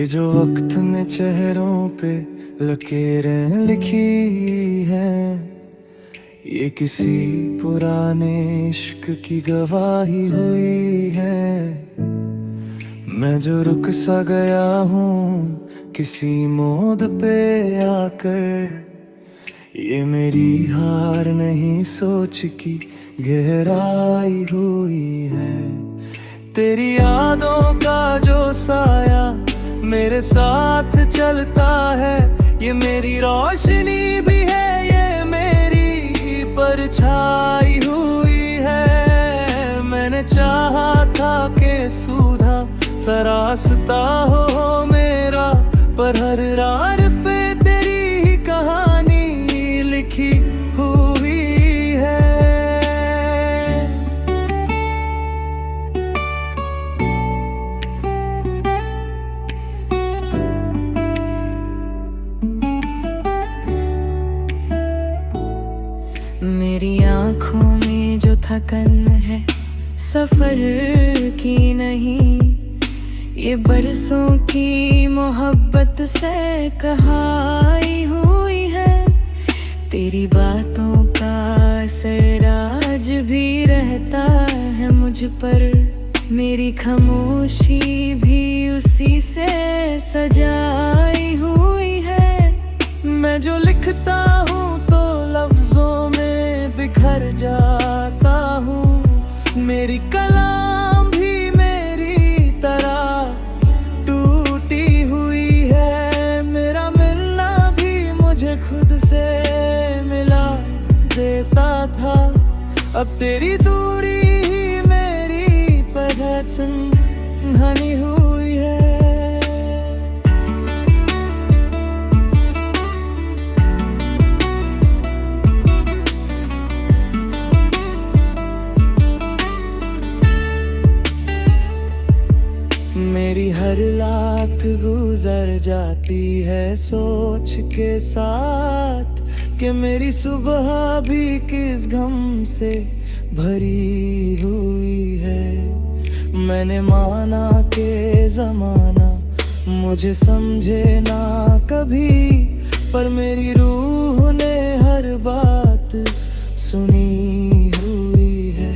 ये जो वक्त ने चेहरों पे लकीरें लिखी हैं, ये किसी पुराने इश्क की गवाही हुई है। मैं जो रुक सा गया हूँ किसी मोड़ पे आकर, ये मेरी हार नहीं सोच की गहराई हुई है। तेरी यादों का जो साया मेरे साथ चलता है, ये मेरी रोशनी भी है, ये मेरी परछाई हुई है। मैंने चाहा था कि सूधा सा रास्ता हो मेरा, पर हर राह पे तेरी ही कहानी लिखी हुई है। मेरी आँखों में जो थकन है सफर की नहीं, ये बरसों की मोहब्बत से कहाई हुई है। तेरी बातों का असर आज भी रहता है मुझ पर, मेरी खामोशी भी उसी से सजाई हुई है। मैं जो लिखता हूँ तो लफ्जों में बिखर जाता हूँ, मेरी कलाम भी मेरी तरह टूटी हुई है। मेरा मिलना भी मुझे खुद से मिला देता था, अब तेरी दूरी ही मेरी पहचान घनी हुई है। मेरी हर रात गुजर जाती है सोच के साथ, कि मेरी सुबह भी किस गम से भरी हुई है। मैंने माना कि ज़माना मुझे समझे ना कभी, पर मेरी रूह ने हर बात सुनी हुई है।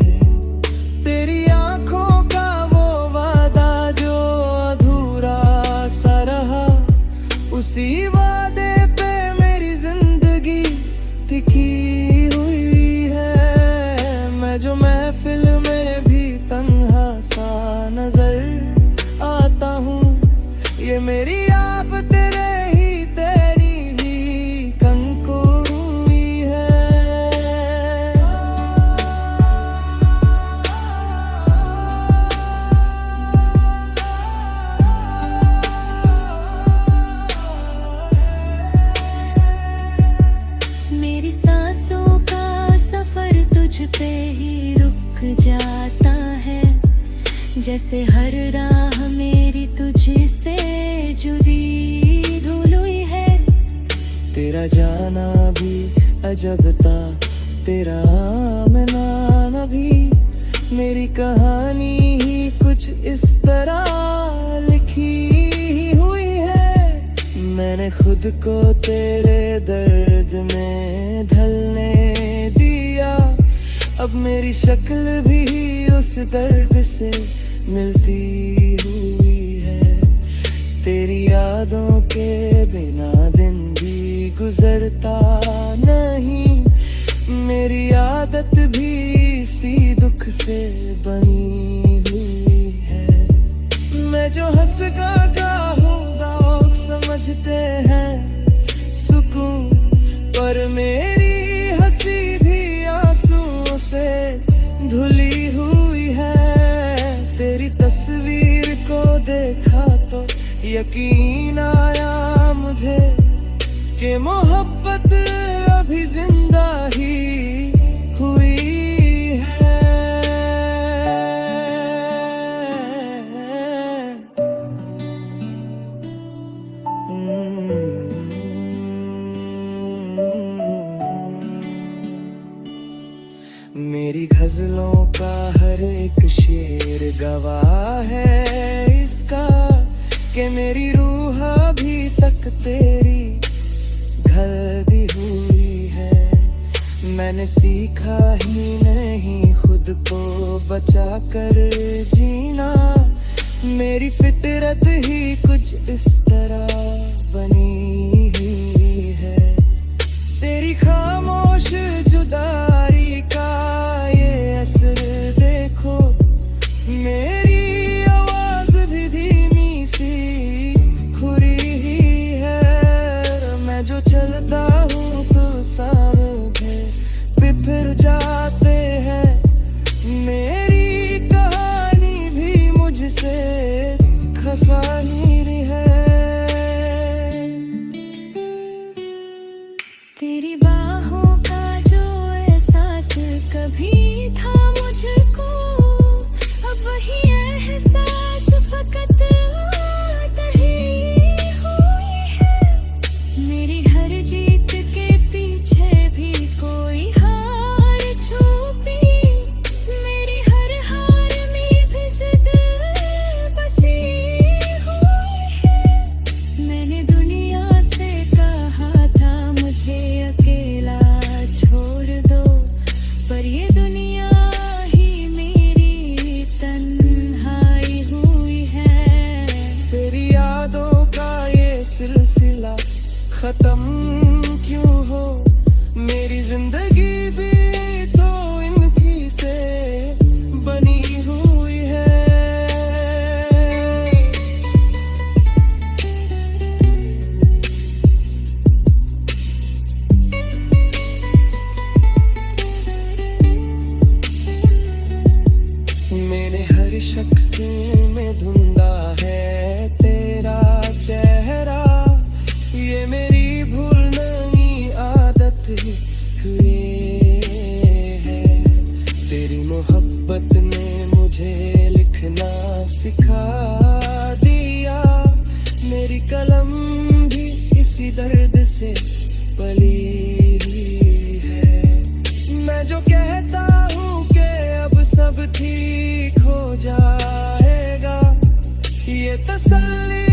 तेरी आँखों का वो वादा जो अधूरा सा रहा, उसी वादे पे मेरी जिंदगी टिकी हुई है। मैं जो महफिल में भी तन्हा सा नजर आता हूँ, ये मेरी आप तेरी ही कंकुर हुई है। मेरी सांसों का सफर तुझ पे ही रुक जाता है, जैसे हर राह मेरी तुझसे जुदी धुल हुई है। तेरा जाना भी अजब था, तेरा आना भी, मेरी कहानी ही कुछ इस तरह लिखी हुई है। मैंने खुद को तेरे दर्द में ढलने दिया, अब मेरी शक्ल भी उस दर्द से मिलती हुई है। तेरी यादों के बिना दिन भी गुजरता नहीं, मेरी आदत भी इसी दुख से बनी हुई है। मैं जो हंस गाता हूँ लोग समझते हैं सुकून, पर मेरी हंसी भी आंसुओं से धुली हुई है। तेरी तस्वीर को देखा तो यकीन आया मुझे, कि मोहब्बत अभी जिंदा ही हुई है। मेरी गजलों का हर एक शेर गवाह है इसका, कि मेरी रूह मैंने सीखा ही नहीं खुद को बचा कर जीना। मेरी फितरत ही कुछ इस तरह बनी ही है। तेरी खामोश जुदाई का ये असर देखो, मेरी आवाज भी धीमी सी खुरी ही है। मैं जो चलता हूँ तो सारे बिखर जाते हैं। मेरी कहानी भी मुझसे खफा ही है। तेरी बाहों का जो एहसास कभी था मुझको, अब वही एहसास फकत आता ही हुई है। मेरी हर जीत के पीछे भी कोई हार छुपी, मेरी हर हार में भी जिद बसी हुई है। मैंने दुनिया से कहा था मुझे अकेला छोड़ दो, पर ये दुनिया ही मेरी तन्हाई हुई है। तेरी यादों का ये सिलसिला खत्म क्यों हो, मेरी जिंदगी भी तो इनकी से बनी हुई है। मेरे हर शख्स में धुंधा है तेरा चेहरा, ये मेरी भूलनी आदत हुई है। तेरी मोहब्बत ने मुझे लिखना सिखा दिया, मेरी कलम भी इसी दर्द से पली है। मैं जो कहता हूँ कि अब सब ठीक हो जाएगा, ये तसल्ली